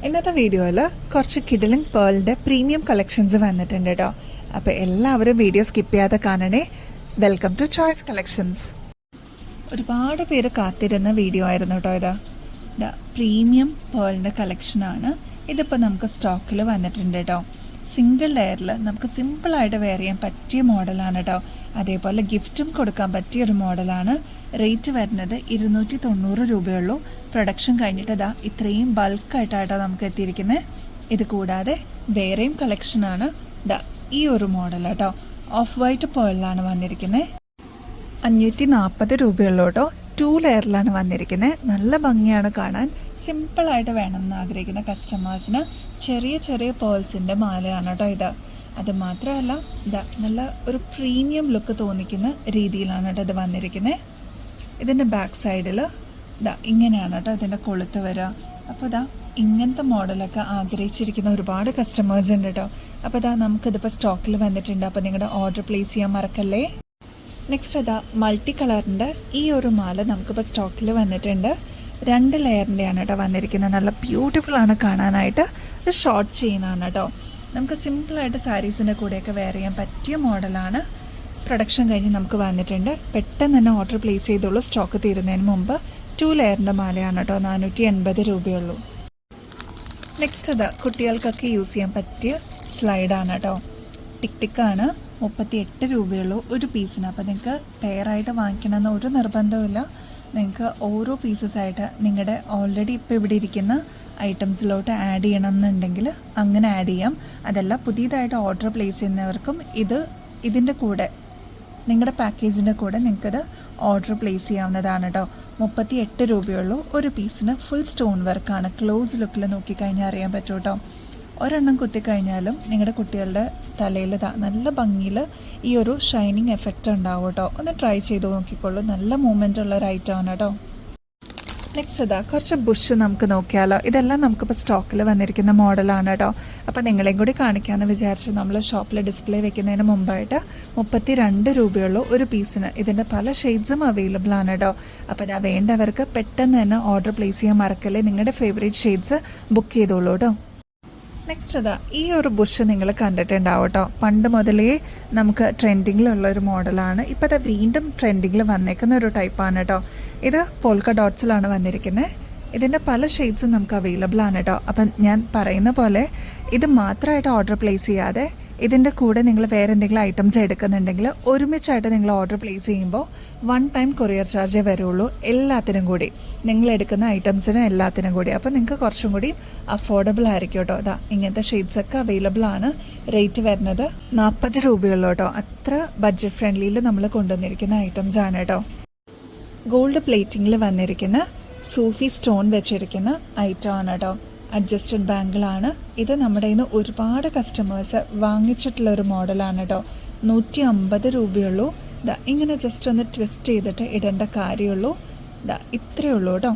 ഇന്നത്തെ വീഡിയോയിൽ കുറച്ച് കിഡിലിംഗ് പേളിൻ്റെ പ്രീമിയം കളക്ഷൻസ് വന്നിട്ടുണ്ട് കേട്ടോ. അപ്പോൾ എല്ലാവരും വീഡിയോ സ്കിപ്പ് ചെയ്യാതെ കാണണേ. Welcome to choice collections. ഒരുപാട് പേര് കാത്തിരുന്ന വീഡിയോ ആയിരുന്നു കേട്ടോ. ഇതാ പ്രീമിയം പേളിൻ്റെ കളക്ഷനാണ്. ഇതിപ്പോൾ നമുക്ക് സ്റ്റോക്കിൽ വന്നിട്ടുണ്ട് കേട്ടോ. സിംഗിൾ ലെയറിൽ നമുക്ക് സിമ്പിളായിട്ട് വെയർ ചെയ്യാൻ പറ്റിയ മോഡലാണ് കേട്ടോ. അതേപോലെ ഗിഫ്റ്റും കൊടുക്കാൻ പറ്റിയ ഒരു മോഡലാണ്. റേറ്റ് വരുന്നത് 290 രൂപയുള്ളൂ. പ്രൊഡക്ഷൻ കഴിഞ്ഞിട്ട് ഇതാ ഇത്രയും ബൾക്കായിട്ടാട്ടോ നമുക്ക് എത്തിയിരിക്കുന്നത്. ഇത് കൂടാതെ വേറെയും കളക്ഷനാണ്. ഇതാ ഈ ഒരു മോഡൽ കേട്ടോ, ഓഫ് വൈറ്റ് പേളിലാണ് വന്നിരിക്കുന്നത്. 540 രൂപയുള്ളൂ കേട്ടോ. 2 ലെയറിലാണ് വന്നിരിക്കുന്നത്. നല്ല ഭംഗിയാണ് കാണാൻ. സിമ്പിളായിട്ട് വേണമെന്ന് ആഗ്രഹിക്കുന്ന കസ്റ്റമേഴ്സിന് ചെറിയ ചെറിയ പേൾസിൻ്റെ മാലയാണ് കേട്ടോ ഇത്. അത് മാത്രമല്ല ഇതാ നല്ല ഒരു പ്രീമിയം ലുക്ക് തോന്നിക്കുന്ന രീതിയിലാണ് കേട്ടോ ഇത് വന്നിരിക്കുന്നത്. ഇതിൻ്റെ ബാക്ക് സൈഡിൽ ഇതാ ഇങ്ങനെയാണ് കേട്ടോ ഇതിൻ്റെ കൊളുത്ത് വരിക. അപ്പോൾ ഇതാ ഇങ്ങനത്തെ മോഡലൊക്കെ ആഗ്രഹിച്ചിരിക്കുന്ന ഒരുപാട് കസ്റ്റമേഴ്സ് ഉണ്ട് കേട്ടോ. അപ്പോൾ ഇതാ നമുക്കിതിപ്പോൾ സ്റ്റോക്കിൽ വന്നിട്ടുണ്ട്. അപ്പോൾ നിങ്ങളുടെ ഓർഡർ പ്ലേസ് ചെയ്യാൻ മറക്കല്ലേ. നെക്സ്റ്റ് ഇതാ മൾട്ടി കളറിൻ്റെ ഈ ഒരു മാല നമുക്കിപ്പോൾ സ്റ്റോക്കിൽ വന്നിട്ടുണ്ട്. 2 ലെയറിൻ്റെയാണ് കേട്ടോ വന്നിരിക്കുന്നത്. നല്ല ബ്യൂട്ടിഫുൾ ആണ് കാണാനായിട്ട്. ഇത് ഷോർട്ട് ചെയിനാണ് കേട്ടോ. നമുക്ക് സിമ്പിളായിട്ട് സാരീസിൻ്റെ കൂടെയൊക്കെ വെയർ ചെയ്യാൻ പറ്റിയ മോഡലാണ്. പ്രൊഡക്ഷൻ കഴിഞ്ഞ് നമുക്ക് വന്നിട്ടുണ്ട്. പെട്ടെന്ന് തന്നെ ഓർഡർ പ്ലേസ് ചെയ്തോളൂ, സ്റ്റോക്ക് തീരുന്നതിന് മുമ്പ്. 2 ലെയറിൻ്റെ മാലയാണ് കേട്ടോ. 480 രൂപയുള്ളൂ. നെക്സ്റ്റ് അത് കുട്ടികൾക്കൊക്കെ യൂസ് ചെയ്യാൻ പറ്റിയ സ്ലൈഡാണ് കേട്ടോ. ടിക് ടിക്കാണ്. 38 രൂപയുള്ളൂ ഒരു പീസിന്. അപ്പോൾ നിങ്ങൾക്ക് പെയറായിട്ട് വാങ്ങിക്കണമെന്ന് ഒരു നിർബന്ധമില്ല. നിങ്ങൾക്ക് ഓരോ പീസസായിട്ട് നിങ്ങളുടെ ഓൾറെഡി ഇപ്പോൾ ഇവിടെ ഇരിക്കുന്ന ഐറ്റംസിലോട്ട് ആഡ് ചെയ്യണം എന്നുണ്ടെങ്കിൽ അങ്ങനെ ആഡ് ചെയ്യാം. അതല്ല പുതിയതായിട്ട് ഓർഡർ പ്ലേസ് ചെയ്യുന്നവർക്കും ഇതിൻ്റെ കൂടെ നിങ്ങളുടെ പാക്കേജിൻ്റെ കൂടെ നിങ്ങൾക്കത് ഓർഡർ പ്ലേസ് ചെയ്യാവുന്നതാണ് കേട്ടോ. 38 രൂപയുള്ളൂ ഒരു പീസിന്. ഫുൾ സ്റ്റോൺ വർക്കാണ്. ക്ലോസ് ലുക്കിൽ നോക്കിക്കഴിഞ്ഞാൽ അറിയാൻ പറ്റും കേട്ടോ. ഒരെണ്ണം കുത്തിക്കഴിഞ്ഞാലും നിങ്ങളുടെ കുട്ടികളുടെ തലയിൽ നല്ല ഭംഗിയിൽ ഈ ഒരു ഷൈനിങ് എഫക്റ്റ് ഉണ്ടാവും കേട്ടോ. ഒന്ന് ട്രൈ ചെയ്ത് നോക്കിക്കോളൂ. നല്ല മൂവ്മെൻ്റ് ഉള്ള ഒരു ഐറ്റമാണ് കേട്ടോ. നെക്സ്റ്റ് ഇതാ കുറച്ച് ബുഷ് നമുക്ക് നോക്കിയാലോ. ഇതെല്ലാം നമുക്കിപ്പോൾ സ്റ്റോക്കിൽ വന്നിരിക്കുന്ന മോഡലാണ് കേട്ടോ. അപ്പോൾ നിങ്ങളെയും കൂടി കാണിക്കാമെന്ന് വിചാരിച്ചു നമ്മൾ ഷോപ്പിൽ ഡിസ്പ്ലേ വെക്കുന്നതിന് മുമ്പായിട്ട്. 32 രൂപയുള്ളൂ ഒരു പീസിന്. ഇതിൻ്റെ പല ഷെയ്ഡ്സും അവൈലബിൾ ആണ് കേട്ടോ. അപ്പോൾ ഇതാ വേണ്ടവർക്ക് പെട്ടെന്ന് തന്നെ ഓർഡർ പ്ലേസ് ചെയ്യാൻ മറക്കല്ലേ. നിങ്ങളുടെ ഫേവറേറ്റ് ഷെയ്ഡ്സ് ബുക്ക് ചെയ്തോളൂ കേട്ടോ. നെക്സ്റ്റ് അതാ ഈ ഒരു ബുഷ് നിങ്ങൾ കണ്ടിട്ടുണ്ടാവും കേട്ടോ. പണ്ട് മുതലേ നമുക്ക് ട്രെൻഡിങ്ങിലുള്ള ഒരു മോഡലാണ്. ഇപ്പോൾ അത് വീണ്ടും ട്രെൻഡിങ്ങിൽ വന്നേക്കുന്ന ഒരു ടൈപ്പാണ് കേട്ടോ. ഇത് പോൾക്ക ഡോട്ട്സിലാണ് വന്നിരിക്കുന്നത്. ഇതിൻ്റെ പല ഷെയ്ഡ്സും നമുക്ക് അവൈലബിൾ ആണ് കേട്ടോ. അപ്പം ഞാൻ പറയുന്ന പോലെ ഇത് മാത്രമായിട്ട് ഓർഡർ പ്ലേസ് ചെയ്യാതെ ഇതിൻ്റെ കൂടെ നിങ്ങൾ വേറെ എന്തെങ്കിലും ഐറ്റംസ് എടുക്കുന്നുണ്ടെങ്കിൽ ഒരുമിച്ചായിട്ട് നിങ്ങൾ ഓർഡർ പ്ലേസ് ചെയ്യുമ്പോൾ 1 ടൈം കൊറിയർ ചാർജേ വരുള്ളൂ. എല്ലാത്തിനും കൂടി നിങ്ങൾ എടുക്കുന്ന ഐറ്റംസിനും എല്ലാത്തിനും കൂടി. അപ്പോൾ നിങ്ങൾക്ക് കുറച്ചും കൂടി അഫോർഡബിൾ ആയിരിക്കും കേട്ടോ. അതാ ഇങ്ങനത്തെ ഷെയ്ഡ്സൊക്കെ അവൈലബിൾ ആണ്. റേറ്റ് വരുന്നത് 40 രൂപയുള്ളൂ കേട്ടോ. അത്ര ബഡ്ജറ്റ് ഫ്രണ്ട്ലിയിൽ നമ്മൾ കൊണ്ടുവന്നിരിക്കുന്ന ഐറ്റംസ് ആണ് കേട്ടോ. ഗോൾഡ് പ്ലേറ്റിങ്ങിൽ വന്നിരിക്കുന്ന സൂഫി സ്റ്റോൺ വെച്ചിരിക്കുന്ന ഐറ്റം ആണ് കേട്ടോ. അഡ്ജസ്റ്റഡ് ബാങ്കിളാണ് ഇത്. നമ്മുടെ ഇന്ന് ഒരുപാട് കസ്റ്റമേഴ്സ് വാങ്ങിച്ചിട്ടുള്ള ഒരു മോഡലാണ് കേട്ടോ. 150 രൂപയുള്ളൂ. ഇങ്ങനെ ജസ്റ്റ് ഒന്ന് ട്വിസ്റ്റ് ചെയ്തിട്ട് ഇടേണ്ട കാര്യമുള്ളൂ. ഇത്രയേ ഉള്ളൂ കേട്ടോ.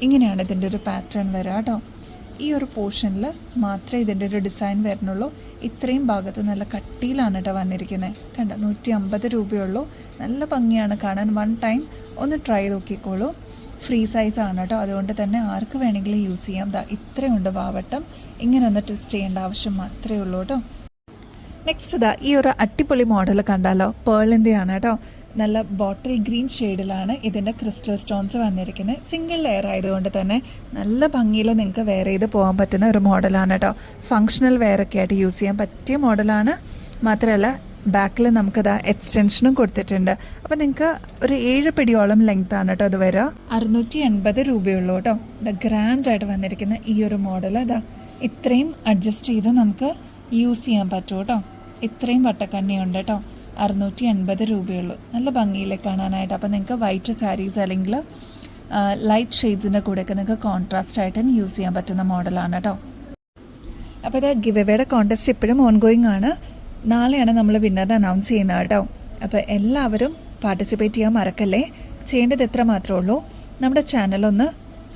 ഇങ്ങനെയാണ് ഇതിൻ്റെ ഒരു പാറ്റേൺ വരിക കേട്ടോ. ഈ ഒരു പോർഷനിൽ മാത്രമേ ഇതിൻ്റെ ഒരു ഡിസൈൻ വരുന്നുള്ളൂ. ഇത്രയും ഭാഗത്ത് നല്ല കട്ടിയിലാണ് കേട്ടോ വന്നിരിക്കുന്നത്. കണ്ട 150 രൂപയുള്ളൂ. നല്ല ഭംഗിയാണ് കാണാൻ. 1 ടൈം ഒന്ന് ട്രൈ നോക്കിക്കോളൂ. ഫ്രീ സൈസ് ആണ് കേട്ടോ. അതുകൊണ്ട് തന്നെ ആർക്ക് വേണമെങ്കിലും യൂസ് ചെയ്യാം. ഇത്രയുണ്ട് വാവട്ടം. ഇങ്ങനെ ഒന്ന് ട്വിസ്റ്റ് ചെയ്യേണ്ട ആവശ്യം മാത്രമേ ഉള്ളൂ കേട്ടോ. നെക്സ്റ്റ് ഈ ഒരു അടിപൊളി മോഡൽ കണ്ടാലോ. പേളിൻ്റെ ആണ് കേട്ടോ. നല്ല ബോട്ടിൽ ഗ്രീൻ ഷെയ്ഡിലാണ് ഇതിൻ്റെ ക്രിസ്റ്റൽ സ്റ്റോൺസ് വന്നിരിക്കുന്നത്. സിംഗിൾ ലെയർ ആയതുകൊണ്ട് തന്നെ നല്ല ഭംഗിയിൽ നിങ്ങൾക്ക് വെയർ ചെയ്ത് പോകാൻ പറ്റുന്ന ഒരു മോഡലാണ് കേട്ടോ. ഫങ്ഷണൽ വെയർ ഒക്കെ ആയിട്ട് യൂസ് ചെയ്യാൻ പറ്റിയ മോഡലാണ്. മാത്രമല്ല ബാക്കിൽ നമുക്കത് എക്സ്റ്റൻഷനും കൊടുത്തിട്ടുണ്ട്. അപ്പോൾ നിങ്ങൾക്ക് ഒരു 7 പിടിയോളം ലെങ്ത് ആണ് കേട്ടോ അത് വരിക. 680 രൂപയുള്ളൂ കേട്ടോ. ഗ്രാൻഡായിട്ട് വന്നിരിക്കുന്ന ഈ ഒരു മോഡൽ ഇത്രയും അഡ്ജസ്റ്റ് ചെയ്ത് നമുക്ക് യൂസ് ചെയ്യാൻ പറ്റും കേട്ടോ. ഇത്രയും വട്ടക്കണ്ണിയുണ്ട് കേട്ടോ. 680 രൂപയുള്ളൂ. നല്ല ഭംഗിയിൽ കാണാനായിട്ട്. അപ്പോൾ നിങ്ങൾക്ക് വൈറ്റ് സാരീസ് അല്ലെങ്കിൽ ലൈറ്റ് ഷെയ്ഡ്സിൻ്റെ കൂടെയൊക്കെ നിങ്ങൾക്ക് കോൺട്രാസ്റ്റ് ആയിട്ടും യൂസ് ചെയ്യാൻ പറ്റുന്ന മോഡലാണ് കേട്ടോ. അപ്പോൾ ഇത് ഗിവ് എവേയുടെ കോൺടെസ്റ്റ് ഇപ്പോഴും ഓൺഗോയിങ് ആണ്. നാളെയാണ് നമ്മൾ വിന്നറിനെ അനൗൺസ് ചെയ്യുന്നത് കേട്ടോ. അപ്പോൾ എല്ലാവരും പാർട്ടിസിപ്പേറ്റ് ചെയ്യാൻ മറക്കല്ലേ. ചെയ്യേണ്ടത് എത്ര മാത്രമേ ഉള്ളൂ. നമ്മുടെ ചാനലൊന്ന്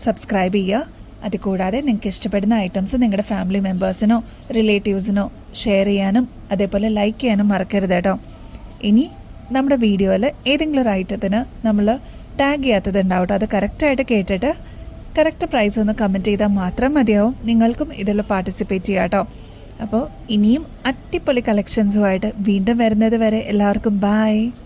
സബ്സ്ക്രൈബ് ചെയ്യുക. അതുകൂടാതെ നിങ്ങൾക്ക് ഇഷ്ടപ്പെടുന്ന ഐറ്റംസ് നിങ്ങളുടെ ഫാമിലി മെമ്പേഴ്സിനോ റിലേറ്റീവ്സിനോ ഷെയർ ചെയ്യാനും അതേപോലെ ലൈക്ക് ചെയ്യാനും മറക്കരുത് കേട്ടോ. ഇനി നമ്മുടെ വീഡിയോയിൽ ഏതെങ്കിലും ഒരു ഐറ്റത്തിന് നമ്മൾ ടാഗ് ചെയ്യാത്തത് ഉണ്ടാവട്ടോ. അത് കറക്റ്റായിട്ട് കേട്ടിട്ട് കറക്റ്റ് പ്രൈസ് ഒന്ന് കമൻറ്റ് ചെയ്താൽ മാത്രം മതിയാവും. നിങ്ങൾക്കും ഇതിൽ പാർട്ടിസിപ്പേറ്റ് ചെയ്യാം കേട്ടോ. അപ്പോൾ ഇനിയും അടിപൊളി കളക്ഷൻസുമായിട്ട് വീണ്ടും വരുന്നത് വരെ എല്ലാവർക്കും ബൈ.